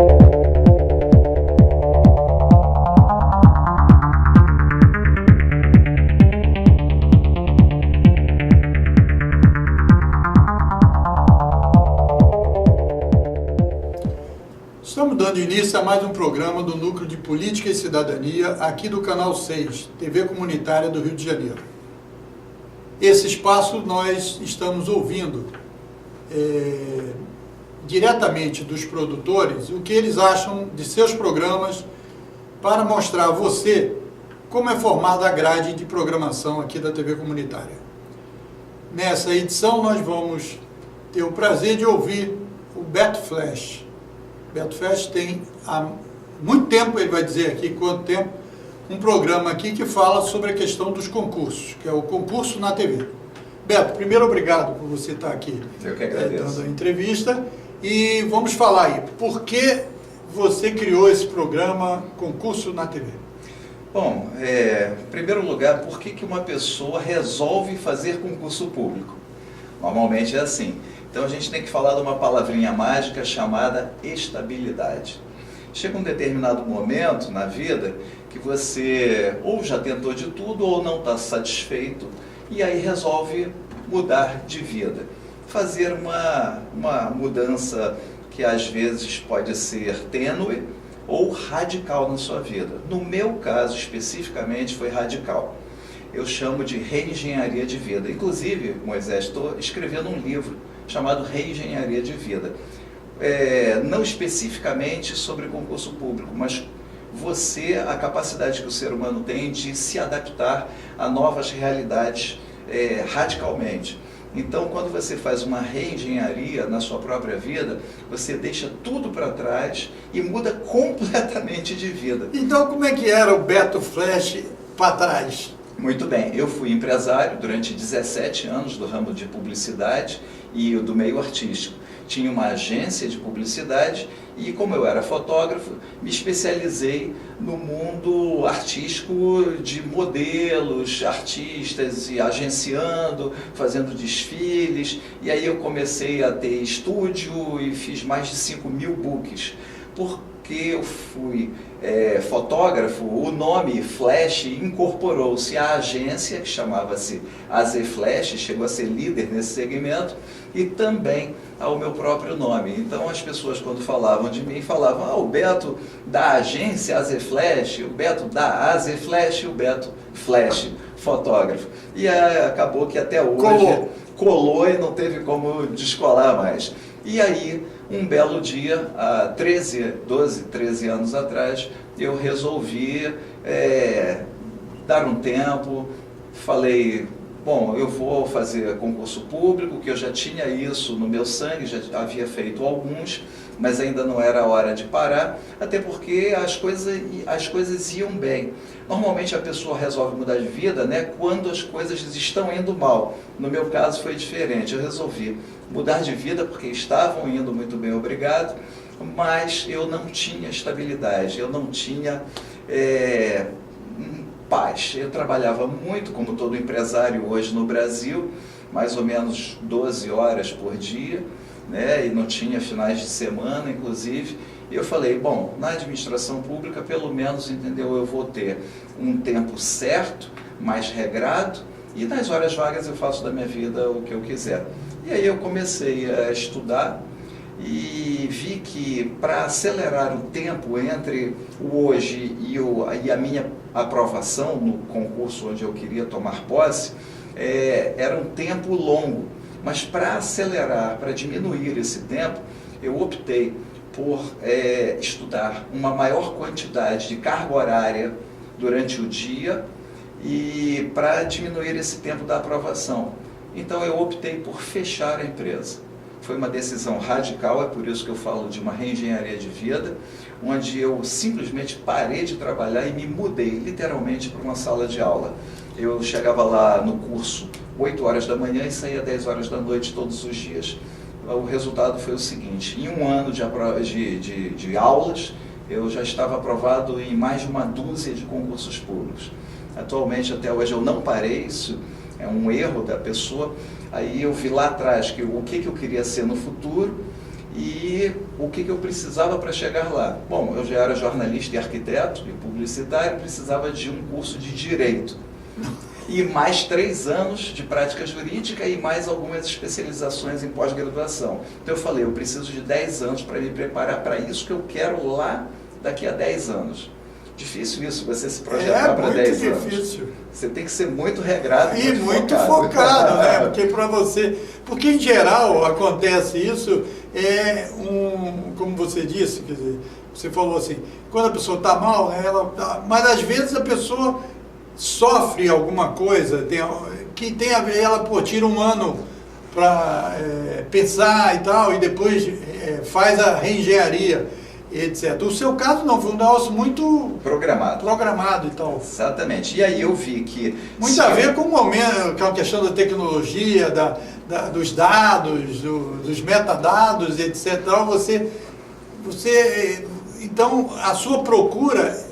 Estamos dando início a mais um programa do Núcleo de Política e Cidadania, aqui do Canal 6, TV Comunitária do Rio de Janeiro. Esse espaço nós estamos ouvindo diretamente dos produtores o que eles acham de seus programas para mostrar a você como é formada a grade de programação aqui da TV Comunitária. Nessa edição nós vamos ter o prazer de ouvir o Beto Flash. Beto Flash tem há muito tempo, ele vai dizer aqui quanto tempo, um programa aqui que fala sobre a questão dos concursos, que é o concurso na TV. Beto, primeiro obrigado por você estar aqui. Eu que agradeço. Dando a entrevista. E vamos falar aí, por que você criou esse programa Concurso na TV? Bom, em primeiro lugar, por que uma pessoa resolve fazer concurso público? Normalmente é assim. Então a gente tem que falar de uma palavrinha mágica chamada estabilidade. Chega um determinado momento na vida que você ou já tentou de tudo ou não está satisfeito e aí resolve mudar de vida. Fazer uma mudança que às vezes pode ser tênue ou radical na sua vida. No meu caso especificamente foi radical. Eu chamo de reengenharia de vida. Inclusive, Moisés, estou escrevendo um livro chamado Reengenharia de Vida. Não especificamente sobre concurso público, mas a capacidade que o ser humano tem de se adaptar a novas realidades radicalmente. Então, quando você faz uma reengenharia na sua própria vida, você deixa tudo para trás e muda completamente de vida. Então, como é que era o Beto Flash para trás? Muito bem, eu fui empresário durante 17 anos do ramo de publicidade e do meio artístico. Tinha uma agência de publicidade e, como eu era fotógrafo, me especializei no mundo artístico de modelos, artistas, e agenciando, fazendo desfiles. E aí eu comecei a ter estúdio e fiz mais de 5.000 books. Porque eu fui fotógrafo, o nome Flash incorporou-se à agência, que chamava-se AZ Flash, chegou a ser líder nesse segmento, e também ao meu próprio nome. Então as pessoas, quando falavam de mim, falavam: o Beto da agência AZ Flash, o Beto da AZ Flash, o Beto Flash, fotógrafo. E acabou que até hoje colou e não teve como descolar mais. E aí, um belo dia, há 12, 13 anos atrás, eu resolvi dar um tempo, falei: bom, eu vou fazer concurso público, que eu já tinha isso no meu sangue, já havia feito alguns, mas ainda não era a hora de parar, até porque as coisas iam bem. Normalmente a pessoa resolve mudar de vida, né, quando as coisas estão indo mal. No meu caso foi diferente, eu resolvi mudar de vida porque estavam indo muito bem, obrigado, mas eu não tinha estabilidade, eu não tinha paz. Eu trabalhava muito, como todo empresário hoje no Brasil, mais ou menos 12 horas por dia, né, e não tinha finais de semana, inclusive. E eu falei: bom, na administração pública, pelo menos, entendeu, eu vou ter um tempo certo, mais regrado, e nas horas vagas eu faço da minha vida o que eu quiser. E aí eu comecei a estudar e vi que, para acelerar o tempo entre o hoje e a minha aprovação no concurso onde eu queria tomar posse, era um tempo longo. Mas para acelerar, para diminuir esse tempo, eu optei por estudar uma maior quantidade de carga horária durante o dia e para diminuir esse tempo da aprovação. Então eu optei por fechar a empresa. Foi uma decisão radical, é por isso que eu falo de uma reengenharia de vida, onde eu simplesmente parei de trabalhar e me mudei literalmente para uma sala de aula. Eu chegava lá no curso 8 horas da manhã e saía 10 horas da noite todos os dias. O resultado foi o seguinte: em um ano de aulas, eu já estava aprovado em mais de uma dúzia de concursos públicos. Atualmente, até hoje, eu não parei, isso é um erro da pessoa. Aí eu vi lá atrás o que eu queria ser no futuro E o que eu precisava para chegar lá? Bom, eu já era jornalista e arquiteto e publicitário, precisava de um curso de Direito. E mais 3 anos de prática jurídica e mais algumas especializações em pós-graduação. Então eu falei, eu preciso de 10 anos para me preparar para isso que eu quero lá daqui a 10 anos. Difícil isso, você se projetar para 10 anos. É difícil. Você tem que ser muito regrado e muito focado, né? Porque para você... Porque em geral acontece isso, como você disse, quer dizer, você falou assim, quando a pessoa está mal, né, mas às vezes a pessoa sofre alguma coisa que tem a ver, ela tira um ano para pensar e tal, e depois faz a reengenharia, etc. O seu caso não, foi um negócio muito programado e tal. Exatamente. E aí eu vi que... Muito a ver com o momento, com a questão da tecnologia, dos dados, dos metadados, etc. Então, a sua procura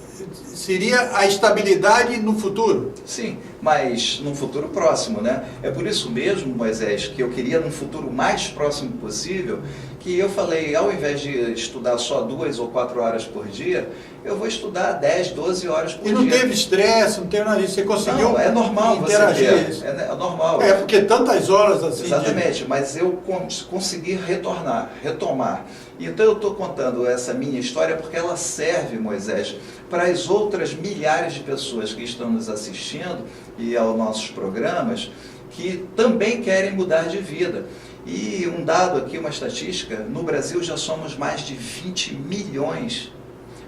seria a estabilidade no futuro? Sim, mas num futuro próximo, né? É por isso mesmo, Moisés, que eu queria num futuro mais próximo possível, que eu falei, ao invés de estudar só 2 ou 4 horas por dia, eu vou estudar 10, 12 horas por dia. E não teve estresse, não teve nada disso, você conseguiu não, é normal interagir você isso? É normal. É, porque tantas horas assim... Exatamente, mas eu consegui retomar. Então eu estou contando essa minha história porque ela serve, Moisés, para as outras milhares de pessoas que estão nos assistindo e aos nossos programas, que também querem mudar de vida. E um dado aqui, uma estatística, no Brasil já somos mais de 20 milhões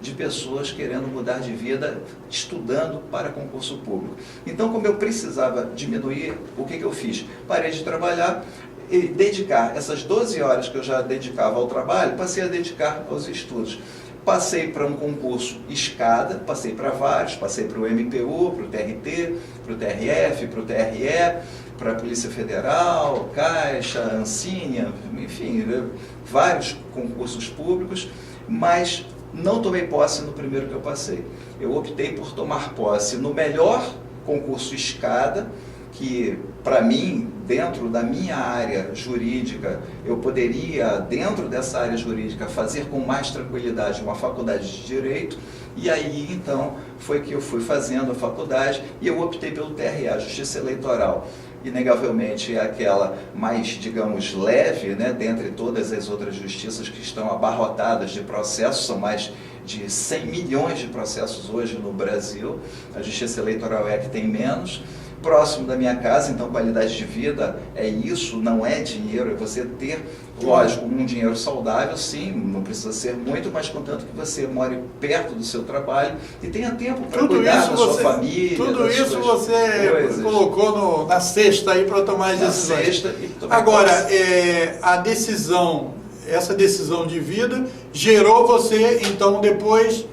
de pessoas querendo mudar de vida, estudando para concurso público. Então, como eu precisava diminuir, o que eu fiz? Parei de trabalhar e dedicar essas 12 horas que eu já dedicava ao trabalho, passei a dedicar aos estudos. Passei para um concurso escada, passei para vários, passei para o MPU, para o TRT, para o TRF, para o TRE, para a Polícia Federal, Caixa, Ancine, enfim, vários concursos públicos, mas não tomei posse no primeiro que eu passei. Eu optei por tomar posse no melhor concurso escada, que para mim, dentro da minha área jurídica, eu poderia, dentro dessa área jurídica, fazer com mais tranquilidade uma faculdade de Direito, e aí então foi que eu fui fazendo a faculdade e eu optei pelo TRE, a Justiça Eleitoral. Inegavelmente é aquela mais, digamos, leve, né, dentre todas as outras justiças que estão abarrotadas de processos, são mais de 100 milhões de processos hoje no Brasil, a Justiça Eleitoral é a que tem menos, próximo da minha casa, então qualidade de vida é isso, não é dinheiro, é você ter, lógico, um dinheiro saudável, sim, não precisa ser muito, mas contanto que você more perto do seu trabalho e tenha tempo para cuidar da sua família. Tudo isso você colocou na cesta aí para tomar as decisões. Agora, essa decisão de vida gerou você, então, depois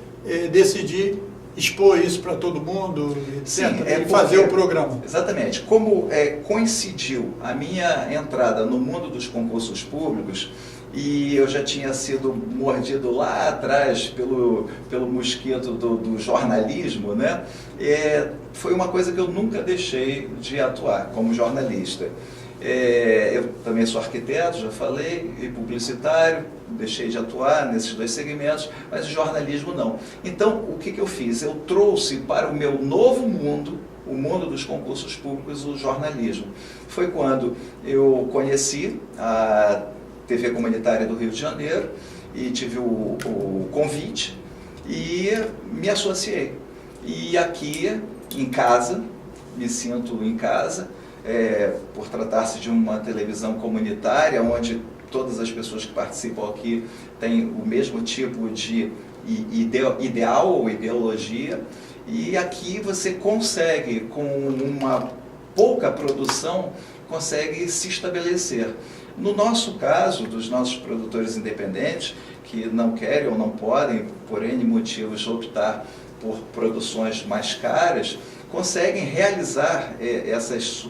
decidir expor isso para todo mundo, etc. Sim, e fazer o programa. Exatamente. Como coincidiu a minha entrada no mundo dos concursos públicos, e eu já tinha sido mordido lá atrás pelo mosquito do jornalismo, né? Foi uma coisa que eu nunca deixei de atuar como jornalista. Eu também sou arquiteto, já falei, e publicitário, deixei de atuar nesses 2 segmentos, mas o jornalismo não. Então, o que eu fiz? Eu trouxe para o meu novo mundo, o mundo dos concursos públicos, o jornalismo. Foi quando eu conheci a TV Comunitária do Rio de Janeiro e tive o convite e me associei. E aqui, em casa, me sinto em casa, por tratar-se de uma televisão comunitária, onde todas as pessoas que participam aqui têm o mesmo tipo de ideal ou ideologia, e aqui você consegue, com uma pouca produção, consegue se estabelecer. No nosso caso, dos nossos produtores independentes, que não querem ou não podem, por N motivos, optar por produções mais caras, conseguem realizar esses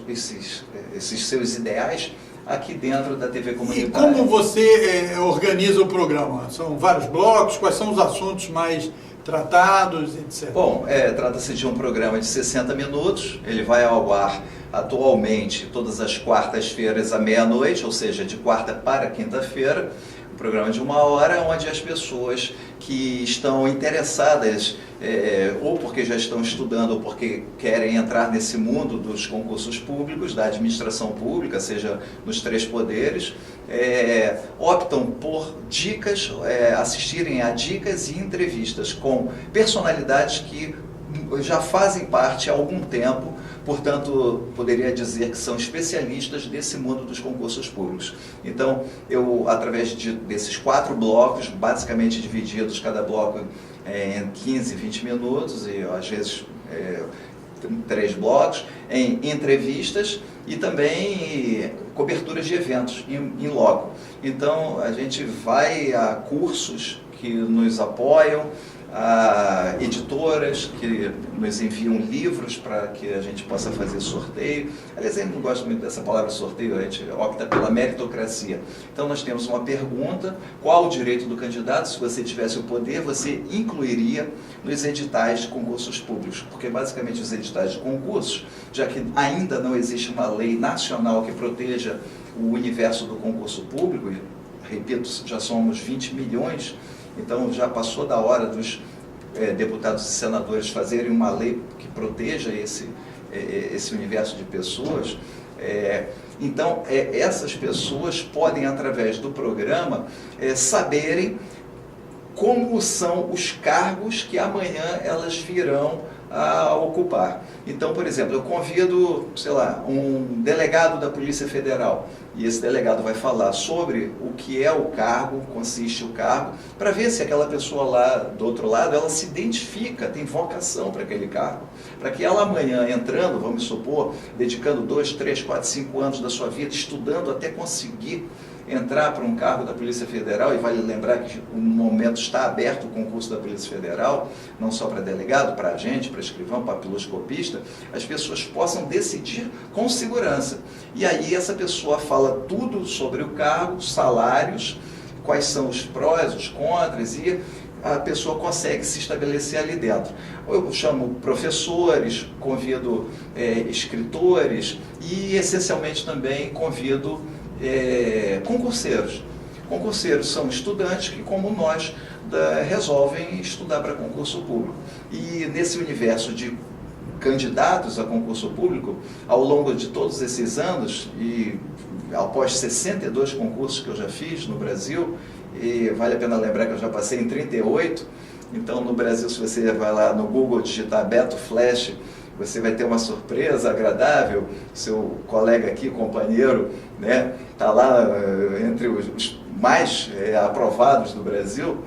seus ideais aqui dentro da TV comunitária. E como você organiza o programa? São vários blocos? Quais são os assuntos mais tratados, etc? Bom, trata-se de um programa de 60 minutos, ele vai ao ar atualmente todas as quartas-feiras à meia-noite, ou seja, de quarta para quinta-feira. programa de 1 hora, onde as pessoas que estão interessadas, ou porque já estão estudando, ou porque querem entrar nesse mundo dos concursos públicos, da administração pública, seja nos 3 poderes, optam por dicas, assistirem a dicas e entrevistas com personalidades que já fazem parte há algum tempo, portanto, poderia dizer que são especialistas desse mundo dos concursos públicos. Então, eu, através desses 4 blocos, basicamente divididos cada bloco em 15, 20 minutos, e às vezes 3 blocos, em entrevistas e também coberturas de eventos em loco. Então, a gente vai a cursos que nos apoiam, a editoras que nos enviam livros para que a gente possa fazer sorteio. Aliás, eu não gosto muito dessa palavra sorteio, a gente opta pela meritocracia. Então, nós temos uma pergunta: qual o direito do candidato? Se você tivesse o poder, você incluiria nos editais de concursos públicos? Porque, basicamente, os editais de concursos, já que ainda não existe uma lei nacional que proteja o universo do concurso público, e, repito, já somos 20 milhões, então já passou da hora dos deputados e senadores fazerem uma lei que proteja esse universo de pessoas. Então, essas pessoas podem, através do programa, saberem como são os cargos que amanhã elas virão a ocupar. Então, por exemplo, eu convido, sei lá, um delegado da Polícia Federal, e esse delegado vai falar sobre o que é o cargo, consiste o cargo, para ver se aquela pessoa lá do outro lado, ela se identifica, tem vocação para aquele cargo, para que ela amanhã entrando, vamos supor, dedicando 2, 3, 4, 5 anos da sua vida, estudando até conseguir entrar para um cargo da Polícia Federal, e vale lembrar que no momento está aberto o concurso da Polícia Federal, não só para delegado, para agente, para escrivão, para piloscopista, as pessoas possam decidir com segurança. E aí essa pessoa fala tudo sobre o cargo, salários, quais são os prós, os contras, e a pessoa consegue se estabelecer ali dentro. Eu chamo professores, convido escritores e, essencialmente, também convido concurseiros. Concurseiros são estudantes que, como nós, resolvem estudar para concurso público. E nesse universo de candidatos a concurso público, ao longo de todos esses anos, e após 62 concursos que eu já fiz no Brasil, e vale a pena lembrar que eu já passei em 38, então no Brasil, se você vai lá no Google digitar Beto Flash, você vai ter uma surpresa agradável. Seu colega aqui, companheiro, né, está lá entre os mais aprovados do Brasil.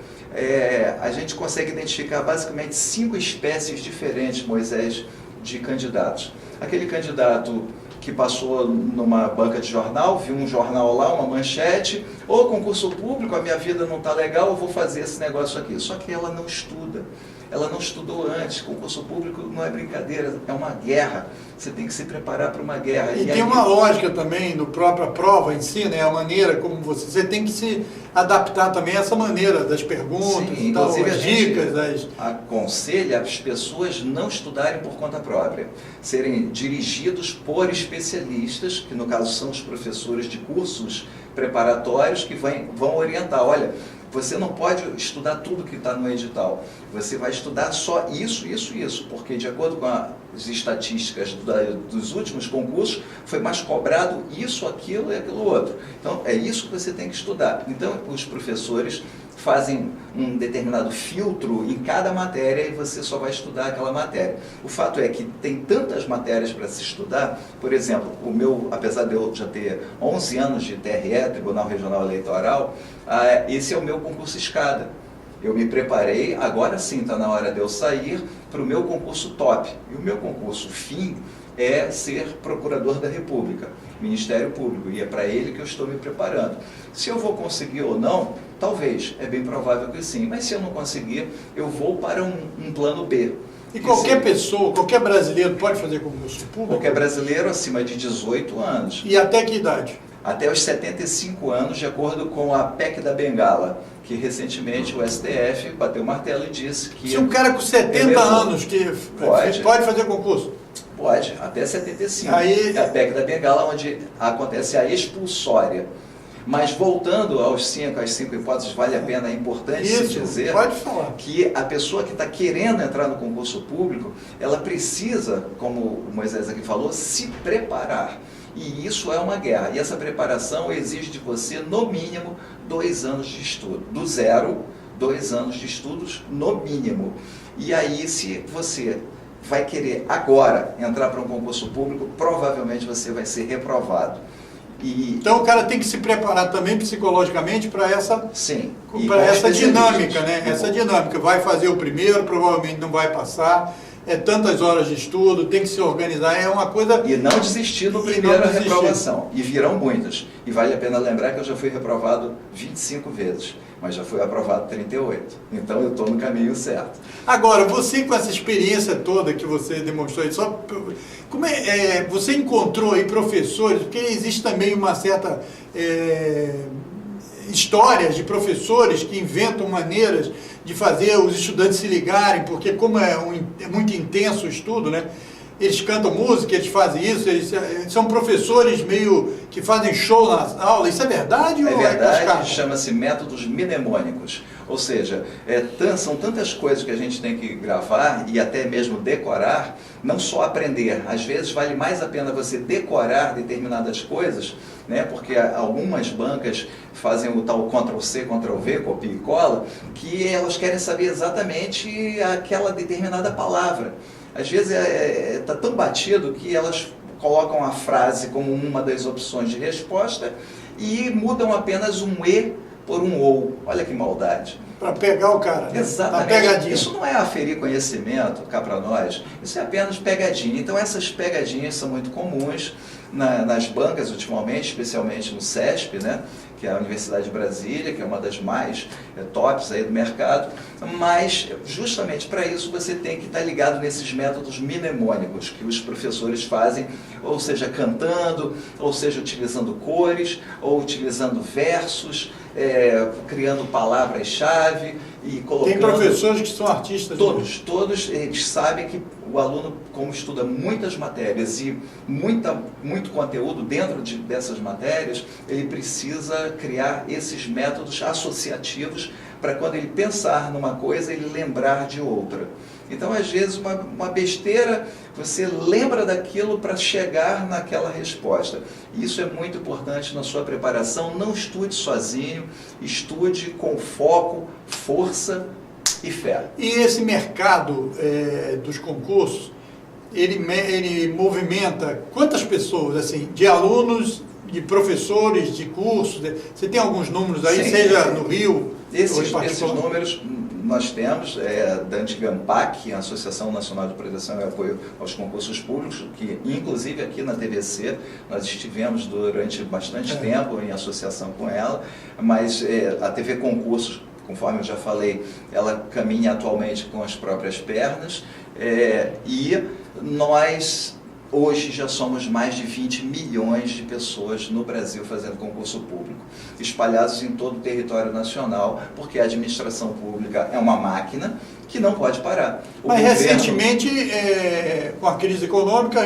A gente consegue identificar basicamente 5 espécies diferentes, Moisés, de candidatos. Aquele candidato que passou numa banca de jornal, viu um jornal lá, uma manchete: ô, concurso público, a minha vida não está legal, eu vou fazer esse negócio aqui. Só que ela não estuda. Ela não estudou antes. Concurso público não é brincadeira, é uma guerra. Você tem que se preparar para uma guerra. E tem uma lógica também no própria prova em si, né? A maneira como você tem que se adaptar também a essa maneira das perguntas, sim, tal, inclusive as dicas. Aconselha as pessoas não estudarem por conta própria, serem dirigidos por especialistas, que no caso são os professores de cursos preparatórios, que vão orientar. Olha, você não pode estudar tudo que está no edital. Você vai estudar só isso, porque de acordo com as estatísticas dos últimos concursos, foi mais cobrado isso, aquilo e aquilo outro. Então, é isso que você tem que estudar. Então, os professores fazem um determinado filtro em cada matéria e você só vai estudar aquela matéria. O fato é que tem tantas matérias para se estudar. Por exemplo, o meu, apesar de eu já ter 11 anos de TRE, Tribunal Regional Eleitoral, esse é o meu concurso escada. Eu me preparei, agora sim está na hora de eu sair para o meu concurso top. E o meu concurso fim é ser procurador da República, Ministério Público, e é para ele que eu estou me preparando. Se eu vou conseguir ou não, talvez, é bem provável que sim, mas se eu não conseguir, eu vou para um plano B. E qualquer pessoa, qualquer brasileiro pode fazer concurso público? Qualquer brasileiro acima de 18 anos. E até que idade? Até os 75 anos, de acordo com a PEC da Bengala, que recentemente o STF bateu o martelo e disse que... Se um cara com 70 anos que pode fazer concurso? Pode, até 75. Aí... É a PEC da Bengala, onde acontece a expulsória. Mas voltando às cinco hipóteses, vale a pena, é importante se dizer que a pessoa que está querendo entrar no concurso público, ela precisa, como o Moisés aqui falou, se preparar. E isso é uma guerra. E essa preparação exige de você, no mínimo, 2 anos de estudo. Do zero, 2 anos de estudos, no mínimo. E aí, se você vai querer agora entrar para um concurso público, provavelmente você vai ser reprovado. Então o cara tem que se preparar também psicologicamente para essa, sim, para essa dinâmica, né? Essa dinâmica. Vai fazer o primeiro, provavelmente não vai passar. É tantas horas de estudo, tem que se organizar, é uma coisa... E não desistir no primeiro reprovação. E virão muitas. E vale a pena lembrar que eu já fui reprovado 25 vezes, mas já fui aprovado 38. Então eu estou no caminho certo. Agora, você com essa experiência toda que você demonstrou aí, como você encontrou aí professores, porque existe também uma certa... histórias de professores que inventam maneiras de fazer os estudantes se ligarem, porque como é muito intenso o estudo, né? Eles cantam música, eles fazem isso, eles são professores meio que fazem show na aula. Isso é verdade? É verdade, chama-se métodos mnemônicos. Ou seja, são tantas coisas que a gente tem que gravar e até mesmo decorar, não só aprender. Às vezes vale mais a pena você decorar determinadas coisas, né? Porque algumas bancas fazem o tal Ctrl+C, Ctrl+V, copia e cola, que elas querem saber exatamente aquela determinada palavra. Às vezes está tão batido que elas colocam a frase como uma das opções de resposta e mudam apenas um E por um OU. Olha que maldade. Para pegar o cara, né? Exatamente. Isso não é aferir conhecimento cá para nós, isso é apenas pegadinha. Então essas pegadinhas são muito comuns nas bancas ultimamente, especialmente no CESP, né? Que é a Universidade de Brasília, que é uma das mais tops aí do mercado, mas justamente para isso você tem que estar ligado nesses métodos mnemônicos que os professores fazem, ou seja, cantando, ou seja, utilizando cores, ou utilizando versos, criando palavras-chave e colocando... Tem professores que são artistas. Todos eles sabem que o aluno, como estuda muitas matérias e muito conteúdo dentro dessas matérias, ele precisa criar esses métodos associativos para quando ele pensar numa coisa, ele lembrar de outra. Então, às vezes, uma besteira, você lembra daquilo para chegar naquela resposta. Isso é muito importante na sua preparação. Não estude sozinho, estude com foco, força e fé. E esse mercado dos concursos, ele movimenta quantas pessoas, assim, de alunos, de professores, de cursos? Você tem alguns números aí, sim, seja no Rio... Esses números nós temos, da antiga ANPAC, a Associação Nacional de Proteção e Apoio aos Concursos Públicos, que inclusive aqui na TVC nós estivemos durante bastante tempo em associação com ela, mas a TV Concursos, conforme eu já falei, ela caminha atualmente com as próprias pernas, e nós... Hoje já somos mais de 20 milhões de pessoas no Brasil fazendo concurso público, espalhados em todo o território nacional, porque a administração pública é uma máquina que não pode parar. Mas recentemente, com a crise econômica,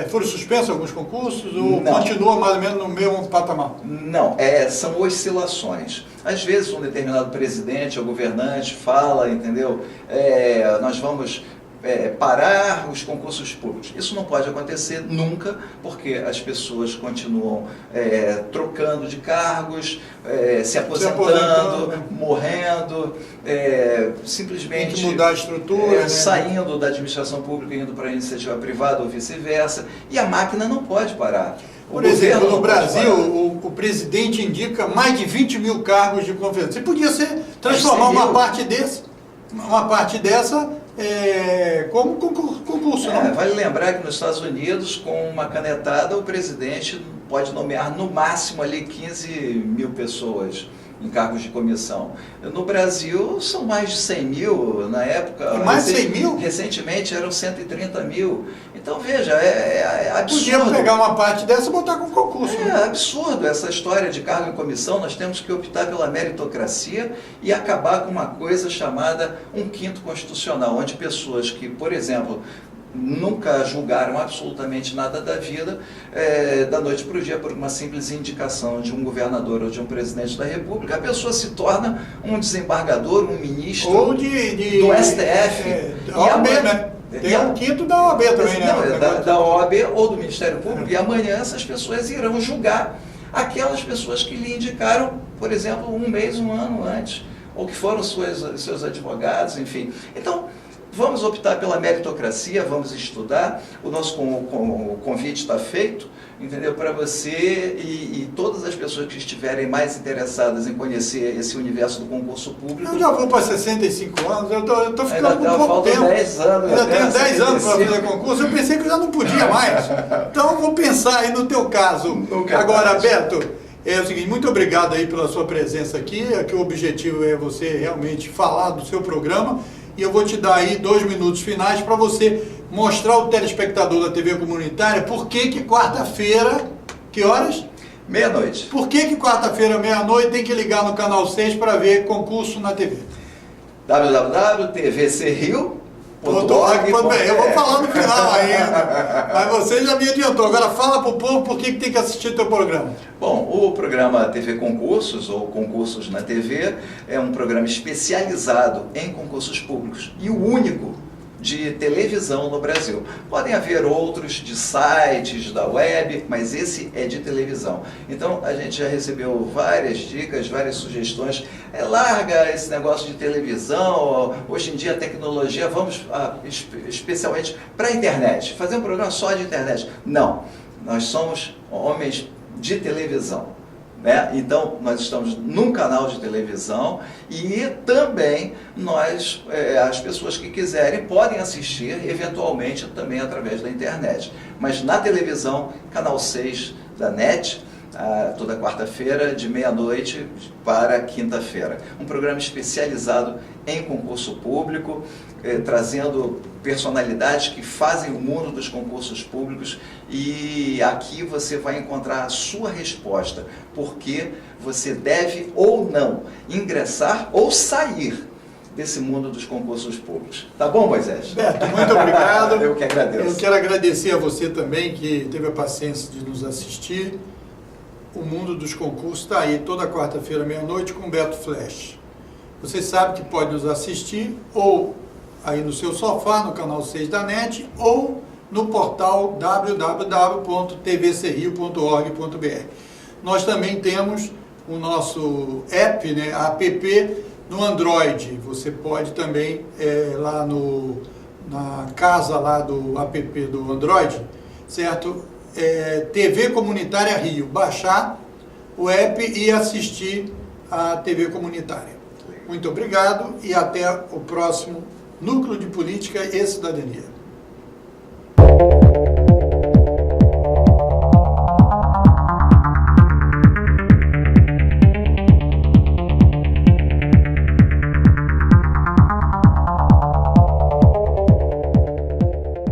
foram suspensos alguns concursos ou continua mais ou menos no mesmo patamar? Não, são oscilações. Às vezes um determinado presidente ou governante fala, entendeu? Nós vamos... parar os concursos públicos. Isso não pode acontecer nunca, porque as pessoas continuam trocando de cargos, se aposentando, morrendo, simplesmente tem que mudar a estrutura, saindo da administração pública e indo para a iniciativa privada ou vice-versa, e a máquina não pode parar. Por exemplo, no Brasil, o presidente indica mais de 20 mil cargos de confiança. Você podia transformar uma parte dessa como concurso, não? Vale lembrar que nos Estados Unidos, com uma canetada, o presidente pode nomear no máximo ali 15 mil pessoas em cargos de comissão. No Brasil, são mais de 100 mil na época. Mais de 100 mil? Recentemente eram 130 mil. Então, veja, é absurdo. Podia pegar uma parte dessa e botar com concurso. É absurdo essa história de cargo em comissão. Nós temos que optar pela meritocracia e acabar com uma coisa chamada um quinto constitucional, onde pessoas que, por exemplo, nunca julgaram absolutamente nada da vida, da noite para o dia, por uma simples indicação de um governador ou de um presidente da República, a pessoa se torna um desembargador, um ministro ou do STF. OAB, né? Tem um quinto da OAB também, né? Não, da OAB ou do Ministério Público, e amanhã essas pessoas irão julgar aquelas pessoas que lhe indicaram, por exemplo, um mês, um ano antes, ou que foram seus advogados, enfim. Então, vamos optar pela meritocracia, vamos estudar. O nosso convite está feito, entendeu? Para você e todas as pessoas que estiverem mais interessadas em conhecer esse universo do concurso público. Eu já vou para 65 anos, eu estou ficando com pouco tempo. 10 anos. Eu tenho 10 anos para fazer concurso, eu pensei que eu já não podia mais. Então, eu vou pensar aí no teu caso. Agora, Beto, é o seguinte, muito obrigado aí pela sua presença aqui. Aqui o objetivo é você realmente falar do seu programa. E eu vou te dar aí 2 minutos finais para você mostrar ao telespectador da TV Comunitária por que quarta-feira, que horas? Meia-noite. Por que quarta-feira, meia-noite, tem que ligar no Canal 6 para ver concurso na TV? www.tvcrio.org.br. Eu vou falar no final ainda, mas você já me adiantou. Agora fala para o povo por que tem que assistir o teu programa. Bom, o programa TV Concursos, ou Concursos na TV, é um programa especializado em concursos públicos e o único de televisão no Brasil. Podem haver outros de sites, da web, mas esse é de televisão. Então, a gente já recebeu várias dicas, várias sugestões. Larga esse negócio de televisão, hoje em dia a tecnologia, vamos especialmente para a internet, fazer um programa só de internet. Não, nós somos homens de televisão. Né? Então, nós estamos num canal de televisão e também as pessoas que quiserem podem assistir, eventualmente, também através da internet. Mas na televisão, canal 6 da NET, toda quarta-feira, de meia-noite para quinta-feira. Um programa especializado em concurso público, trazendo personalidades que fazem o mundo dos concursos públicos, e aqui você vai encontrar a sua resposta, porque você deve ou não ingressar ou sair desse mundo dos concursos públicos. Tá bom, Moisés? Beto, muito obrigado. Eu que agradeço. Eu quero agradecer a você também, que teve a paciência de nos assistir. O mundo dos concursos está aí toda quarta-feira, meia-noite, com Beto Flash. Você sabe que pode nos assistir ou aí no seu sofá, no canal 6 da NET, ou no portal www.tvcrio.org.br. Nós também temos o nosso app, né, app no Android. Você pode também, lá na casa lá do app do Android, certo? TV Comunitária Rio, baixar o app e assistir a TV Comunitária. Muito obrigado e até o próximo Núcleo de Política e Cidadania.